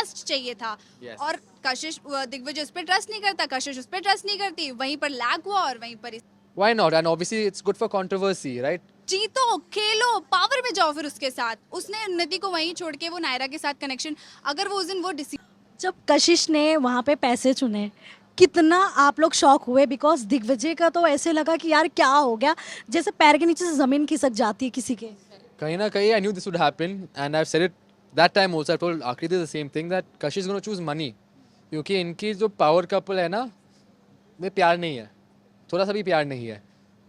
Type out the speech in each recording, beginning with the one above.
Trust चाहिए था। Yes. और कशिश दिग्विजय उस पर ट्रस्ट नहीं करता, कशिश उस पर ट्रस्ट नहीं करती, वहीं पर लैग हुआ और वहीं पर Why not? And obviously it's good for controversy, right? जीतो, खेलो, पावर में जाओ फिर उसके साथ। उसने उन्नति को वहीं छोड़ के वो नायरा के साथ कनेक्शन, अगर वो उस दिन वो जब कशिश ने वहाँ पे पैसे चुने, कितना आप लोग शॉक हुए? बिकॉज दिग्विजय का तो ऐसे लगा कि यार क्या हो गया, जैसे पैर के नीचे से जमीन खिसक जाती है किसी के। कहीं ना कहीं I knew this would happen and I've said it that time also. I told Akriti the same thing that Kashi is going to choose money क्योंकि इनकी जो पावर कपल है ना, में प्यार नहीं है, थोड़ा सा भी प्यार नहीं है।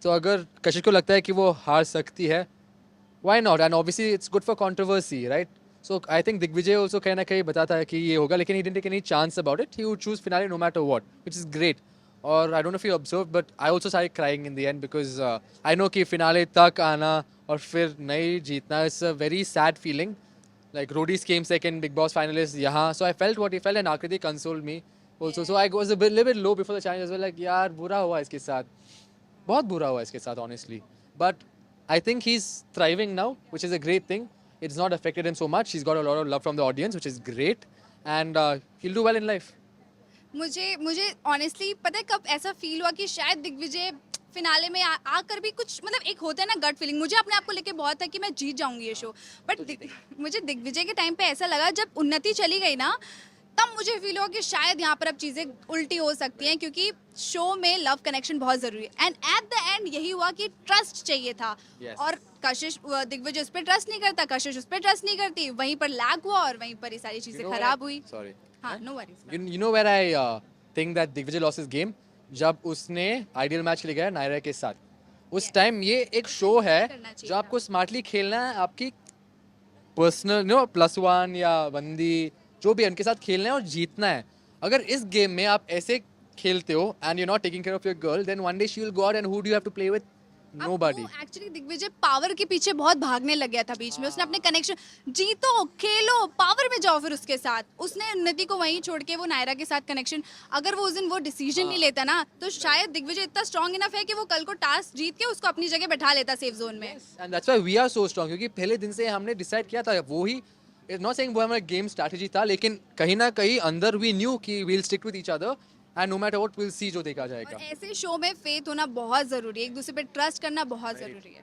तो अगर कशिश को लगता है कि वो हार सकती है, why not? And obviously it's good for controversy, right? So I think Digvijay also कहीं ना कहीं बताता है कि ये होगा, लेकिन he didn't take any chance about it. He would choose finale no matter what, which is great. और I don't know if you observed, but I also started crying in the end because I know कि finale तक आना और फिर नहीं जीतना is a very sad feeling. Like Rhodey's came second, Big Boss finalist यहाँ, so I felt what he felt and Akriti consoled me also. So I was a little bit low before the challenge as well. Like यार बुरा हुआ इसके साथ, बहुत बुरा हुआ इसके साथ honestly. But I think he's thriving now, which is a great thing. It's not affected him so much. He's got a lot of love from the audience, which is great, and he'll do well in life. मुझे honestly पता है कब ऐसा feel हुआ कि शायद Digvijay finale में आकर भी कुछ, मतलब एक होता है ना गट फीलिंग, मुझे अपने आप को लेके बहुत था कि मैं जीत जाऊंगी ये शो। बट मुझे दिग्विजय के टाइम पे ऐसा लगा जब उन्नति चली गई ना, तब मुझे फील हुआ कि शायद यहाँ पर अब चीज़ें उल्टी हो सकती हैं, क्योंकि शो में लव कनेक्शन बहुत ज़रूरी है। एंड एट द एंड यही हुआ कि ट्रस्ट चाहिए था। Yes. और कशिश दिग्विजय उस पर ट्रस्ट नहीं करता, कशिश उस पर ट्रस्ट नहीं करती, वहीं पर लैग हुआ और वहीं पर ये सारी चीज़ें खराब हुई। Sorry. हाँ, no worries. You know where I think that Digvijay lost his game? जब उसने आइडियल मैच खेल गया नायरा के साथ, उस टाइम ये एक शो है जो आपको स्मार्टली खेलना है, आपकी पर्सनल +1 या बंदी जो भी है उनके साथ खेलना है और जीतना है। अगर इस गेम में आप ऐसे खेलते हो and you not taking care of your girl, then one day she will go out and who do you have to play with? Nobody. Actually Digvijay Pawar के पीछे बहुत भागने लग गया था बीच में। उसने अपने कनेक्शन, जीतो, खेलो, पावर में जाओ फिर उसके साथ। उसने उन्नति को वहीं छोड़ के वो नायरा के साथ कनेक्शन, अगर वो उस दिन वो डिसीजन नहीं लेता ना, तो शायद दिग्विजय इतना स्ट्रांग इनफ है कि वो कल को टास्क जीत के उसको अपनी जगह बैठा लेता सेफ जोन में। And that's why we are so strong, क्योंकि पहले दिन से हमने डिसाइड किया था, वो ही नॉट सेइंग वो हमारा गेम स्ट्रैटेजी था, लेकिन कहीं ना कहीं अंदर वी न्यू कि we will stick with each other and no matter what will see, जो देखा जाएगा। और ऐसे शो में फेथ होना बहुत जरूरी है, एक दूसरे पे ट्रस्ट करना बहुत जरूरी है।